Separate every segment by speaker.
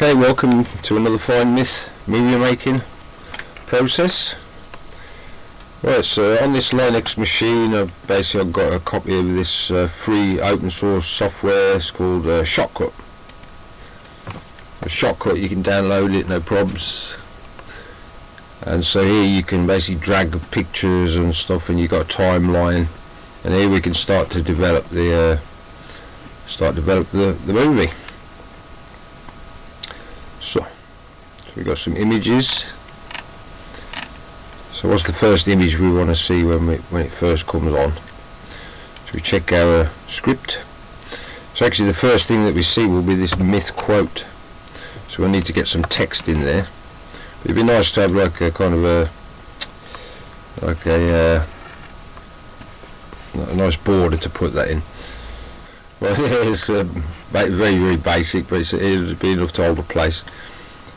Speaker 1: Okay, welcome to another Find Myth movie making process. Right, so on this Linux machine I've got a copy of this free open source software. It's called Shotcut. Shotcut, you can download it, no probs. And so here you can basically drag pictures and stuff, and you've got a timeline. And here we can start to develop the movie. So we've got some images. So what's the first image we want to see when it first comes on? So we check our script. So actually the first thing that we see will be this myth quote. So we'll need to get some text in there. It'd be nice to have like a kind of a nice border to put that in. Well, it's very basic, but it'll be enough to hold a place.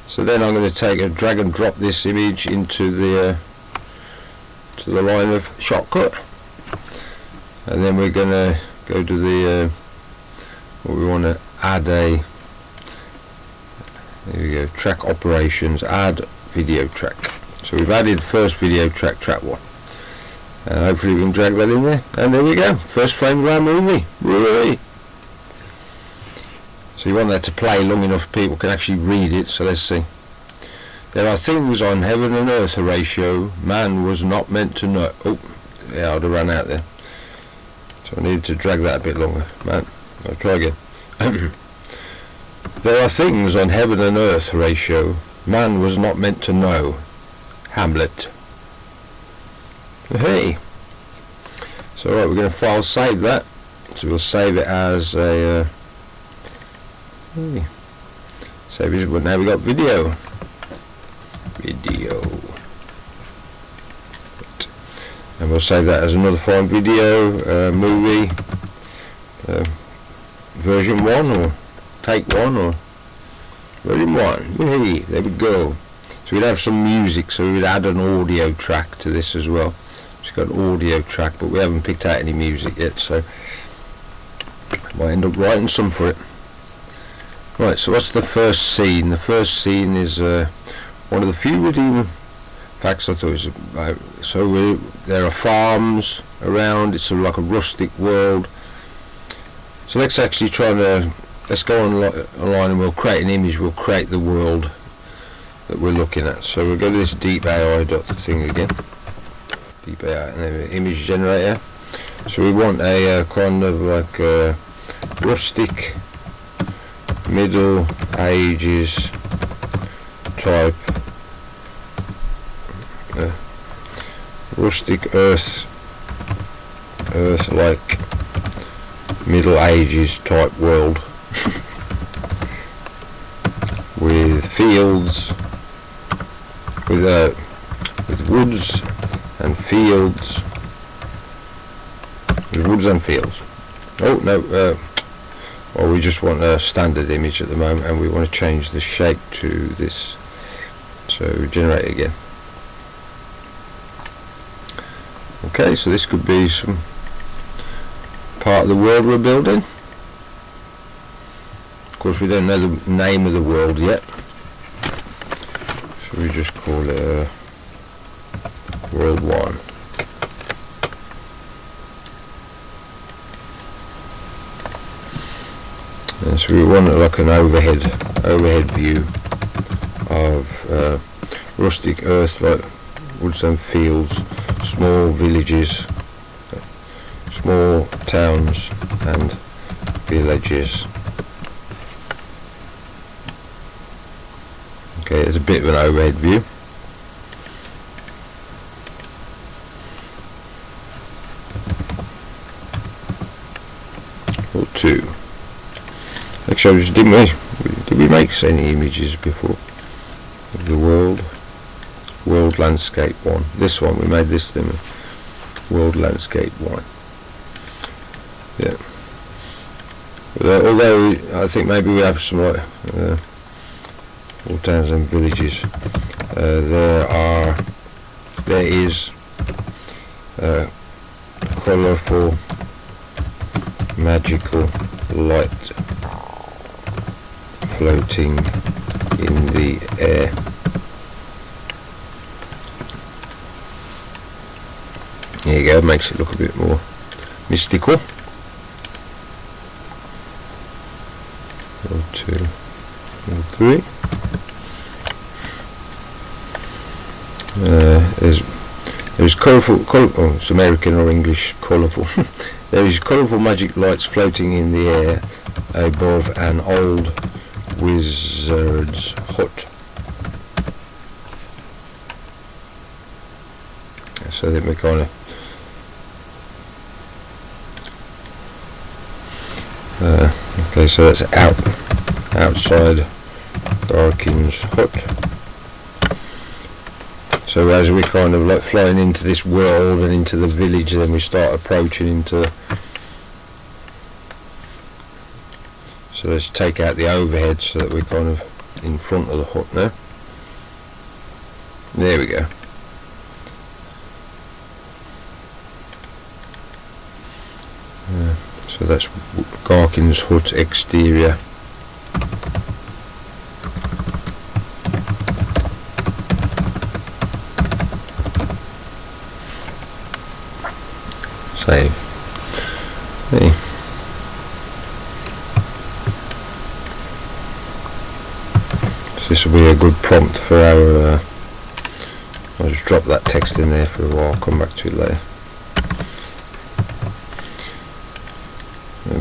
Speaker 1: So then I'm going to take and drag and drop this image into the line of Shotcut, and then we're going to go to the what we want to add a. There we go. Track operations. Add video track. So we've added first video track, track 1. And hopefully we can drag that in there. And there we go. First frame of our movie. Really. So you want that to play long enough people can actually read it. So let's see. There are things on heaven and earth, Horatio, man was not meant to know. Oh, yeah, I'd have run out there. So I needed to drag that a bit longer. Man, I'll try again. There are things on heaven and earth, Horatio, man was not meant to know. Hamlet. Hey. So right, we're going to file save that. So we'll save it as a save it, but now we got video. And we'll save that as another fine video movie version 1 or take 1 or version 1. Hey, there we go. So we'd have some music, so we'd add an audio track to this as well. It's got an audio track, but we haven't picked out any music yet, so might end up writing some for it. Right, so what's the first scene? The first scene is one of the few redeeming facts I thought was about. So there are farms around. It's sort of like a rustic world. So let's actually let's go online and we'll create an image. We'll create the world that we're looking at. So we'll go to this deep AI thing again. Deep AI, and then image generator. So we want a kind of like a rustic, Middle Ages type, rustic earth-like Middle Ages type world with fields, with woods and fields, Oh no, well, we just want a standard image at the moment, and we want to change the shape to this. So generate again. Okay, so this could be some part of the world we're building. Of course, we don't know the name of the world yet, so we just call it World 1. And so we want like an overhead view of rustic earth, like woods and fields, small villages, small towns and villages. Okay, it's a bit of an overhead view. Or 2. Actually, did we make any images before of the world landscape 1? This one, we made this thing, world landscape 1. Yeah. Although I think maybe we have some like all towns and villages. There is colourful, magical light floating in the air. There you go, makes it look a bit more mystical. 1, 2, 3. There's colourful, oh, it's American or English, colourful. There is colourful magic lights floating in the air above an old wizard's hut. So then we kind of okay, so that's outside Garkin's hut. So as we kind of like flying into this world and into the village, then we start approaching into. So let's take out the overhead so that we're kind of in front of the hut now. There we go. So that's Garkin's hut exterior. Save. Hey. So this will be a good prompt for our. I'll just drop that text in there for a while. I'll come back to it later.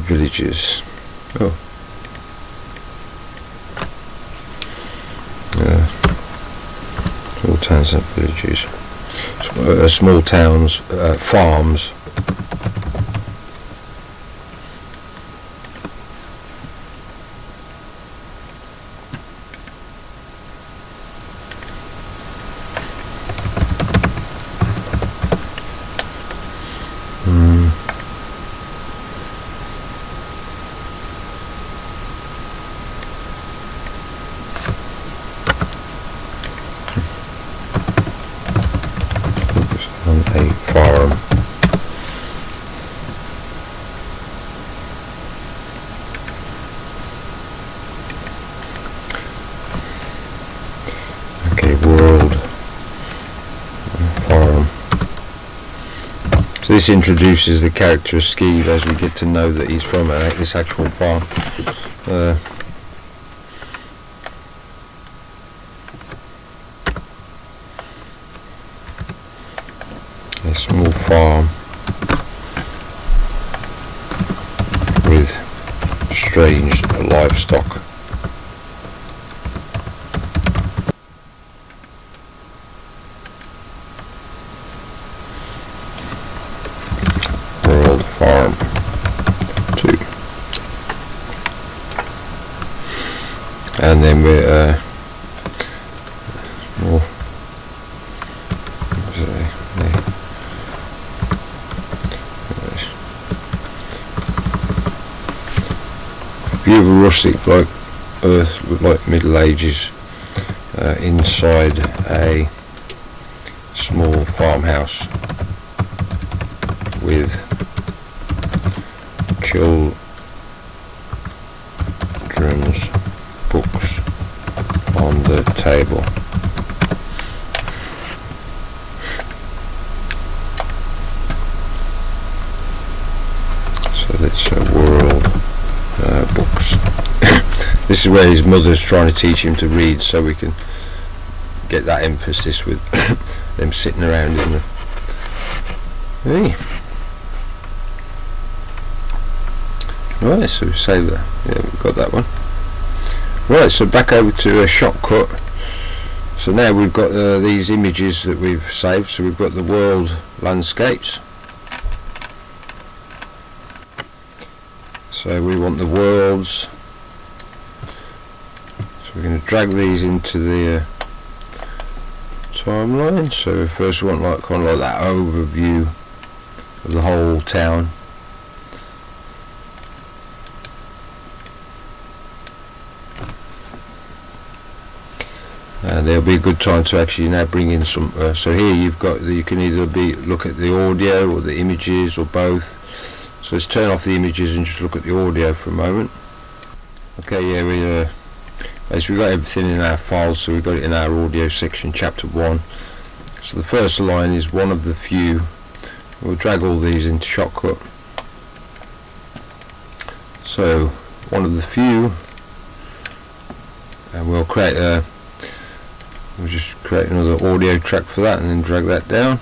Speaker 1: Villages. Oh. Small towns and villages. Small towns, farms. A farm. Okay, world farm. So this introduces the character of Skeeve as we get to know that he's from this actual farm. A small farm with strange livestock. World Farm 2. And then we're more. Beautiful rustic like earth, like Middle Ages, inside a small farmhouse with children's books on the table. So that's a world. Books. This is where his mother's trying to teach him to read, so we can get that emphasis with them sitting around in the. Hey. Right, so we save that. Yeah, we've got that one. Right, so back over to a Shotcut. So now we've got these images that we've saved. So we've got the world landscapes. So we want the worlds. So we're going to drag these into the timeline. So first we want like kind of like that overview of the whole town. And there'll be a good time to actually now bring in some. So here you've got you can either look at the audio or the images or both. So let's turn off the images and just look at the audio for a moment. Okay, yeah, Basically, we've got everything in our files, so we've got it in our audio section, chapter 1. So the first line is one of the few. We'll drag all these into Shotcut. So one of the few, and we'll create we'll just create another audio track for that, and then drag that down.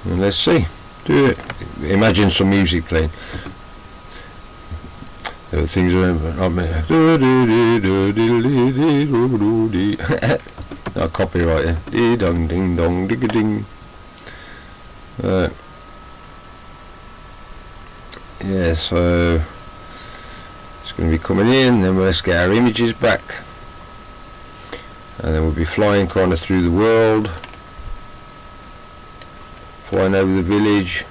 Speaker 1: And let's see. Do it. Imagine some music playing. There are things around. No copyright here. Dee dong ding dong digga ding. Yeah, so it's going to be coming in. Then let's get our images back, and then we'll be flying kind of through the world, flying over the village.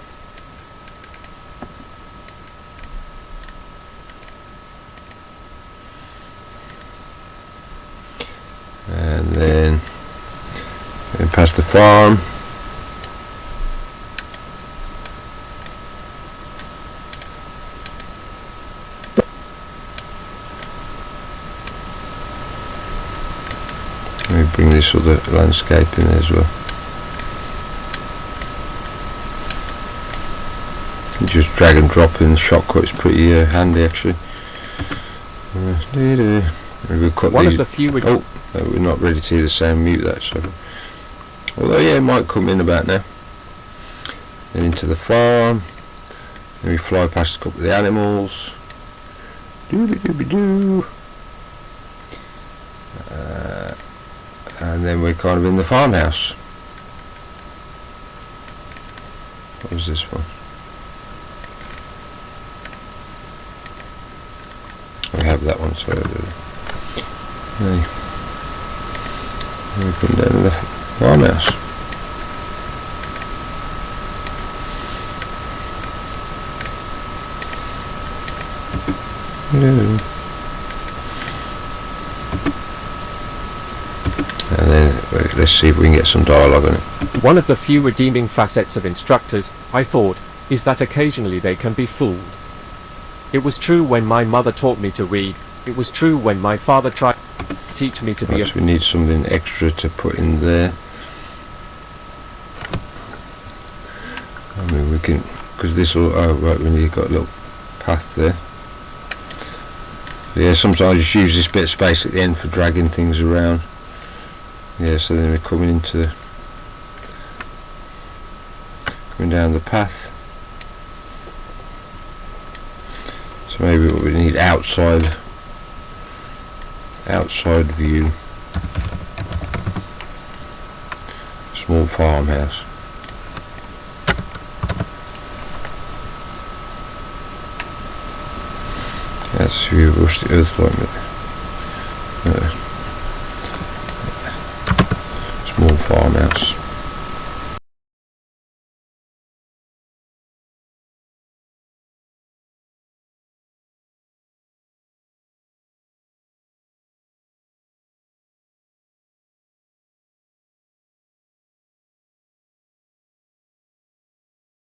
Speaker 1: And then past the farm. Let me bring this other landscape in as well. You just drag and drop in the Shotcut. It's pretty handy actually. We'll cut
Speaker 2: One
Speaker 1: these.
Speaker 2: of the few.
Speaker 1: Oh, no, we're not ready to hear the sound. Mute that. So, although yeah, it might come in about now. Then into the farm. Then we fly past a couple of the animals. Dooby dooby doo. And then we're kind of in the farmhouse. What was this one? We have that one, so we come down to the farmhouse. Yeah. And then let's see if we can get some dialogue on it.
Speaker 2: One of the few redeeming facets of instructors, I thought, is that occasionally they can be fooled. It was true when my mother taught me to read. It was true when my father tried to teach me to be a...
Speaker 1: We need something extra to put in there. I mean, we can, because this will, oh right, when you've got a little path there. Yeah, sometimes I just use this bit of space at the end for dragging things around. Yeah, so then we're coming down the path. So maybe what we need outside view, small farmhouse. That's view rustic earthlike. Small farmhouse.